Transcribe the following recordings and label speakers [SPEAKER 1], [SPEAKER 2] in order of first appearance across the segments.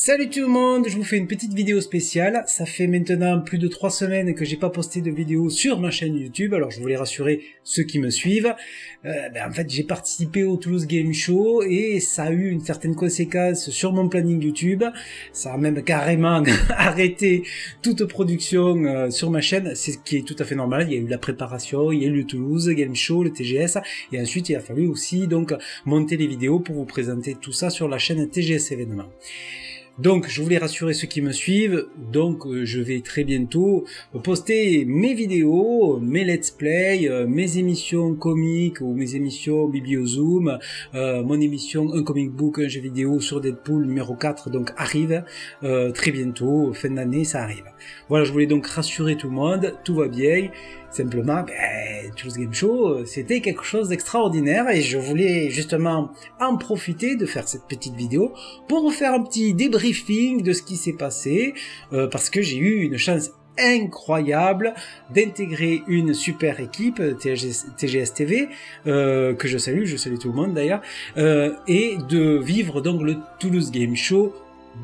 [SPEAKER 1] Salut tout le monde, je vous fais une petite vidéo spéciale. Ça fait maintenant plus de 3 semaines que j'ai pas posté de vidéo sur ma chaîne YouTube, alors je voulais rassurer ceux qui me suivent. En fait, j'ai participé au Toulouse Game Show et ça a eu une certaine conséquence sur mon planning YouTube. Ça a même carrément arrêté toute production sur ma chaîne, c'est ce qui est tout à fait normal. Il y a eu la préparation, il y a eu le Toulouse Game Show, le TGS, et ensuite il a fallu aussi donc monter les vidéos pour vous présenter tout ça sur la chaîne TGS événements. Donc, je voulais rassurer ceux qui me suivent, donc je vais très bientôt poster mes vidéos, mes let's play, mes émissions comiques ou mes émissions Bibliozoom, mon émission Un comic book, un jeu vidéo sur Deadpool numéro 4, donc arrive très bientôt, fin d'année, ça arrive. Voilà, je voulais donc rassurer tout le monde, tout va bien. Simplement, Toulouse Game Show, c'était quelque chose d'extraordinaire et je voulais justement en profiter de faire cette petite vidéo pour vous faire un petit débriefing de ce qui s'est passé, parce que j'ai eu une chance incroyable d'intégrer une super équipe TGS TV, que je salue tout le monde d'ailleurs, et de vivre donc le Toulouse Game Show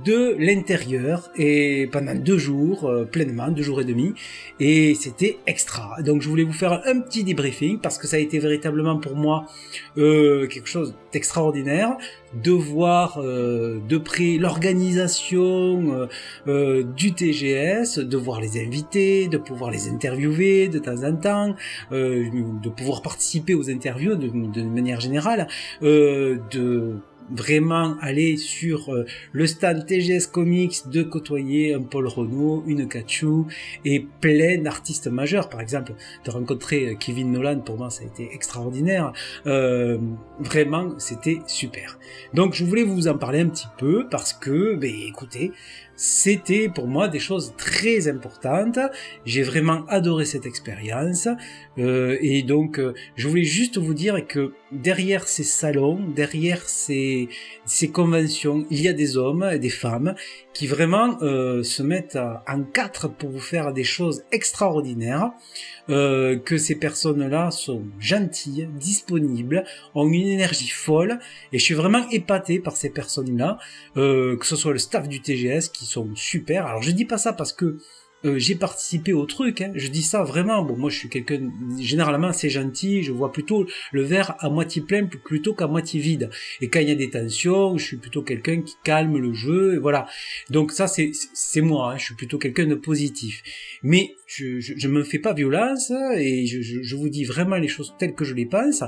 [SPEAKER 1] de l'intérieur et pendant 2 jours pleinement, 2 jours et demi, et c'était extra. Donc je voulais vous faire un petit débriefing parce que ça a été véritablement pour moi quelque chose d'extraordinaire de voir de près l'organisation du TGS, de voir les invités, de pouvoir les interviewer de temps en temps, de pouvoir participer aux interviews de manière générale, de vraiment aller sur le stand TGS Comics, de côtoyer un Paul Renaud, une Kachou et plein d'artistes majeurs. Par exemple, de rencontrer Kevin Nolan, pour moi ça a été extraordinaire. Vraiment, c'était super. Donc je voulais vous en parler un petit peu parce que, écoutez, c'était pour moi des choses très importantes. J'ai vraiment adoré cette expérience. Et donc, je voulais juste vous dire que derrière ces salons, derrière ces conventions, il y a des hommes et des femmes qui vraiment se mettent en quatre pour vous faire des choses extraordinaires, que ces personnes-là sont gentilles, disponibles, ont une énergie folle, et je suis vraiment épaté par ces personnes-là, que ce soit le staff du TGS qui sont super. Alors je dis pas ça parce que j'ai participé au truc, je dis ça vraiment, bon, moi je suis quelqu'un généralement assez gentil, je vois plutôt le verre à moitié plein plutôt qu'à moitié vide, et quand il y a des tensions, je suis plutôt quelqu'un qui calme le jeu, et voilà. Donc ça c'est moi, je suis plutôt quelqu'un de positif, mais je me fais pas violence, et je vous dis vraiment les choses telles que je les pense.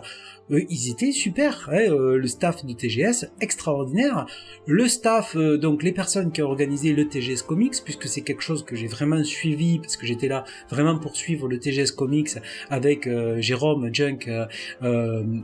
[SPEAKER 1] Ils étaient super, le staff du TGS, extraordinaire, le staff, donc les personnes qui ont organisé le TGS Comics, puisque c'est quelque chose que j'ai vraiment suivi, parce que j'étais là vraiment pour suivre le TGS Comics avec Jérôme, Junk,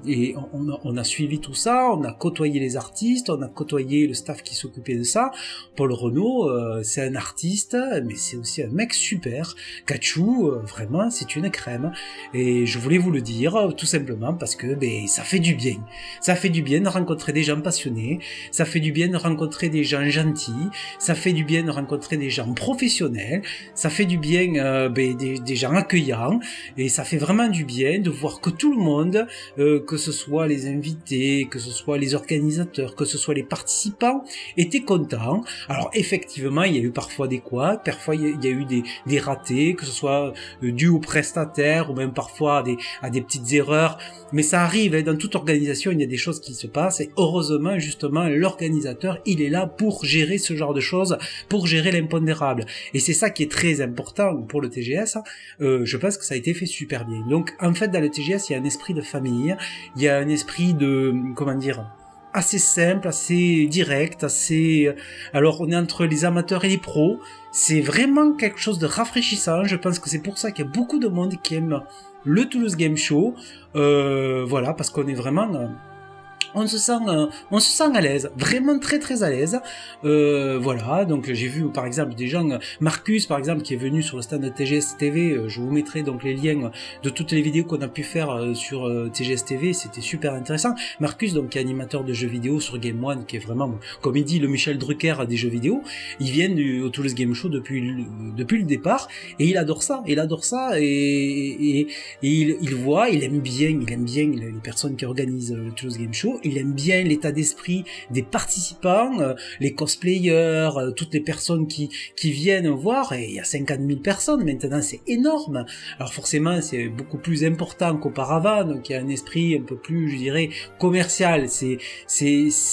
[SPEAKER 1] et on a suivi tout ça, on a côtoyé les artistes, on a côtoyé le staff qui s'occupait de ça. Paul Renaud, c'est un artiste, mais c'est aussi un mec super. Kachou, vraiment, c'est une crème, et je voulais vous le dire, tout simplement, parce que ça fait du bien. Ça fait du bien de rencontrer des gens passionnés, ça fait du bien de rencontrer des gens gentils, ça fait du bien de rencontrer des gens professionnels, ça fait du bien des gens accueillants, et ça fait vraiment du bien de voir que tout le monde, que ce soit les invités, que ce soit les organisateurs, que ce soit les participants, étaient contents. Alors effectivement, il y a eu parfois des couacs, parfois il y a eu des ratés, que ce soit dû aux prestataires ou même parfois à des petites erreurs, mais ça arrive, dans toute organisation il y a des choses qui se passent, et heureusement justement l'organisateur il est là pour gérer ce genre de choses, pour gérer l'impondérable, et c'est ça qui est très important pour le TGS. Je pense que ça a été fait super bien. Donc en fait dans le TGS il y a un esprit de famille, il y a un esprit de, comment dire, assez simple, assez direct, assez... Alors on est entre les amateurs et les pros, c'est vraiment quelque chose de rafraîchissant. Je pense que c'est pour ça qu'il y a beaucoup de monde qui aime le Toulouse Game Show, voilà, parce qu'on est vraiment... on se sent à l'aise, vraiment très très à l'aise. Voilà, donc j'ai vu par exemple des gens, Marcus par exemple qui est venu sur le stand de TGS TV, je vous mettrai donc les liens de toutes les vidéos qu'on a pu faire sur TGS TV, c'était super intéressant. Marcus donc qui est animateur de jeux vidéo sur Game One, qui est vraiment, comme il dit, le Michel Drucker des jeux vidéo. Il vient au Toulouse Game Show depuis le départ, et il adore ça, et il voit, il aime bien les personnes qui organisent le Toulouse Game Show, vidéo, il aime bien l'état d'esprit des participants, les cosplayers, toutes les personnes qui viennent voir, et il y a 50 000 personnes maintenant, c'est énorme. Alors forcément, c'est beaucoup plus important qu'auparavant, donc il y a un esprit un peu plus, je dirais, commercial, c'est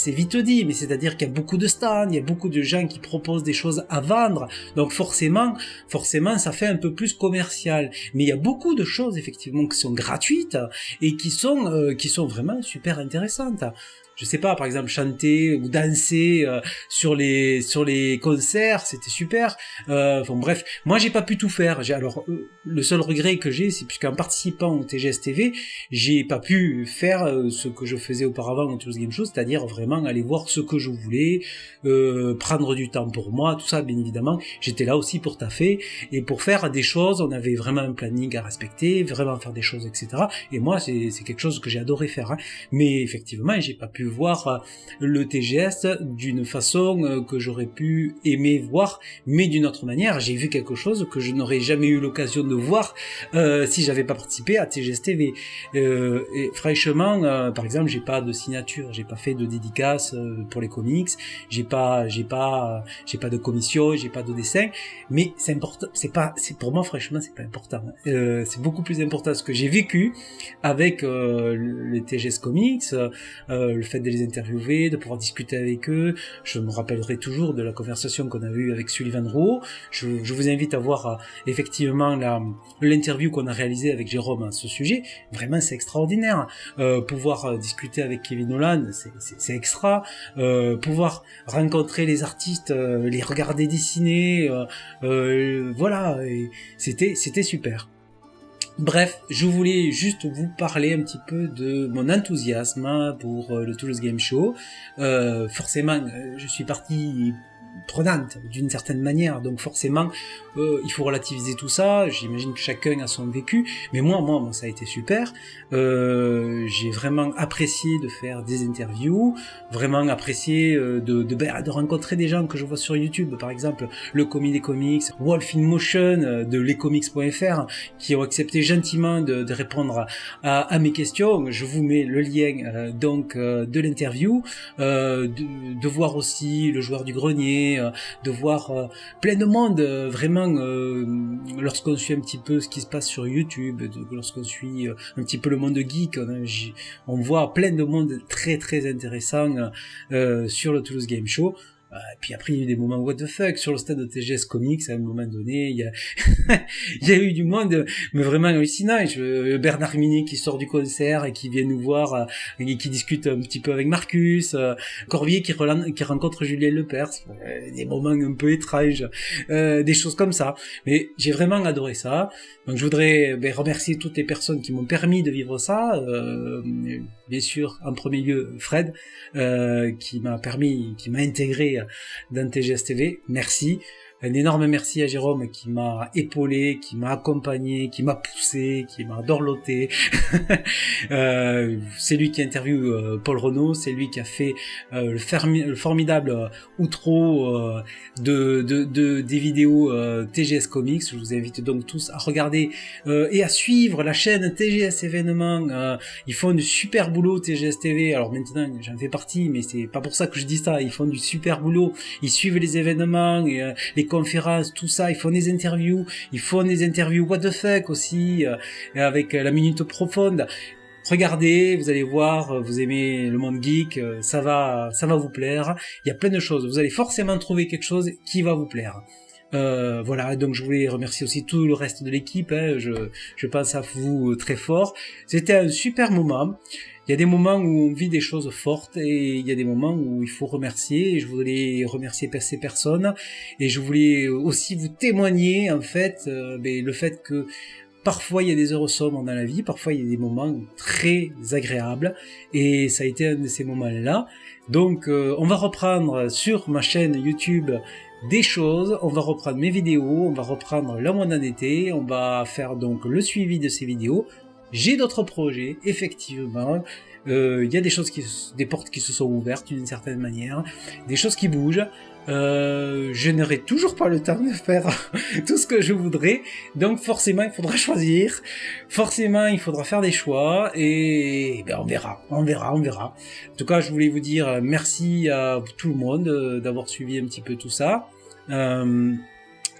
[SPEAKER 1] vite dit, mais c'est-à-dire qu'il y a beaucoup de stands, il y a beaucoup de gens qui proposent des choses à vendre, donc forcément, ça fait un peu plus commercial. Mais il y a beaucoup de choses, effectivement, qui sont gratuites, et qui sont vraiment super intéressantes. Je sais pas, par exemple, chanter ou danser sur les concerts, c'était super. Bon, bref, moi j'ai pas pu tout faire. Le seul regret que j'ai, c'est puisqu'en participant au TGS TV, j'ai pas pu faire ce que je faisais auparavant au Toulouse Game Show, c'est-à-dire vraiment aller voir ce que je voulais, prendre du temps pour moi, tout ça, bien évidemment. J'étais là aussi pour taffer et pour faire des choses. On avait vraiment un planning à respecter, vraiment faire des choses, etc. Et moi, c'est quelque chose que j'ai adoré faire. Hein. Mais effectivement, j'ai pas pu voir le TGS d'une façon que j'aurais pu aimer voir, mais d'une autre manière. J'ai vu quelque chose que je n'aurais jamais eu l'occasion de voir si j'avais pas participé à TGS TV. Et franchement, par exemple, j'ai pas de signature, j'ai pas fait de dédicace pour les comics, j'ai pas de commission, j'ai pas de dessin, mais c'est important. C'est pour moi, franchement, c'est pas important. C'est beaucoup plus important ce que j'ai vécu avec les TGS Comics, le fait de les interviewer, de pouvoir discuter avec eux. Je me rappellerai toujours de la conversation qu'on a eue avec Sullivan Rowe. Je vous invite à voir effectivement l'interview qu'on a réalisée avec Jérôme à ce sujet. Vraiment, c'est extraordinaire. Pouvoir discuter avec Kevin Holland, c'est extra. Pouvoir rencontrer les artistes, les regarder dessiner, voilà, c'était super. Bref, je voulais juste vous parler un petit peu de mon enthousiasme pour le Toulouse Game Show. Forcément, je suis partie prenante d'une certaine manière, donc forcément il faut relativiser tout ça. J'imagine que chacun a son vécu, mais moi ça a été super. J'ai vraiment apprécié de faire des interviews, vraiment apprécié de rencontrer des gens que je vois sur YouTube, par exemple le Commis des Comics, Wolf in Motion de lescomics.fr, qui ont accepté gentiment de répondre à mes questions. Je vous mets le lien de l'interview, de voir aussi le joueur du grenier, de voir plein de monde, vraiment lorsqu'on suit un petit peu ce qui se passe sur YouTube, lorsqu'on suit un petit peu le monde geek, on voit plein de monde très très intéressant sur le Toulouse Game Show. Et puis après il y a eu des moments what the fuck sur le stade de TGS Comics. À un moment donné il y a eu du monde mais vraiment hallucinant. Bernard Minet qui sort du concert et qui vient nous voir et qui discute un petit peu avec Marcus, Corbier qui rencontre Julien Lepers, des moments un peu étranges, des choses comme ça, mais j'ai vraiment adoré ça. Donc je voudrais remercier toutes les personnes qui m'ont permis de vivre ça, bien sûr en premier lieu Fred, qui m'a intégré dans TGS TV, merci. Un énorme merci à Jérôme qui m'a épaulé, qui m'a accompagné, qui m'a poussé, qui m'a dorloté. C'est lui qui interviewe Paul Renaud, c'est lui qui a fait le formidable outro des vidéos TGS Comics. Je vous invite donc tous à regarder et à suivre la chaîne TGS Événements. Ils font du super boulot TGS TV. Alors maintenant j'en fais partie, mais c'est pas pour ça que je dis ça. Ils font du super boulot. Ils suivent les événements et les conférences, tout ça. Ils font des interviews what the fuck aussi, avec la minute profonde. Regardez, vous allez voir, vous aimez le monde geek, ça va vous plaire. Il y a plein de choses. Vous allez forcément trouver quelque chose qui va vous plaire. Voilà, donc je voulais remercier aussi tout le reste de l'équipe, hein. Je pense à vous très fort. C'était un super moment. Il y a des moments où on vit des choses fortes et il y a des moments où il faut remercier, et je voulais remercier ces personnes, et je voulais aussi vous témoigner en fait le fait que parfois il y a des heures sombres dans la vie, parfois il y a des moments très agréables, et ça a été un de ces moments-là. Donc on va reprendre sur ma chaîne YouTube des choses, on va reprendre mes vidéos, on va reprendre la mois d'été, on va faire donc le suivi de ces vidéos. J'ai d'autres projets, effectivement. Il y a des portes qui se sont ouvertes d'une certaine manière, des choses qui bougent. Je n'aurai toujours pas le temps de faire tout ce que je voudrais, donc forcément il faudra choisir, forcément il faudra faire des choix, et ben, on verra. En tout cas, je voulais vous dire merci à tout le monde d'avoir suivi un petit peu tout ça.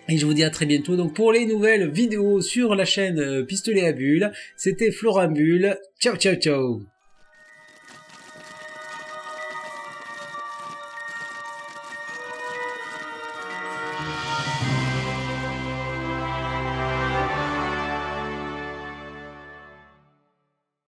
[SPEAKER 1] Et je vous dis à très bientôt. Donc pour les nouvelles vidéos sur la chaîne Pistolet à Bulles, c'était Florent Bulle. Ciao ciao ciao.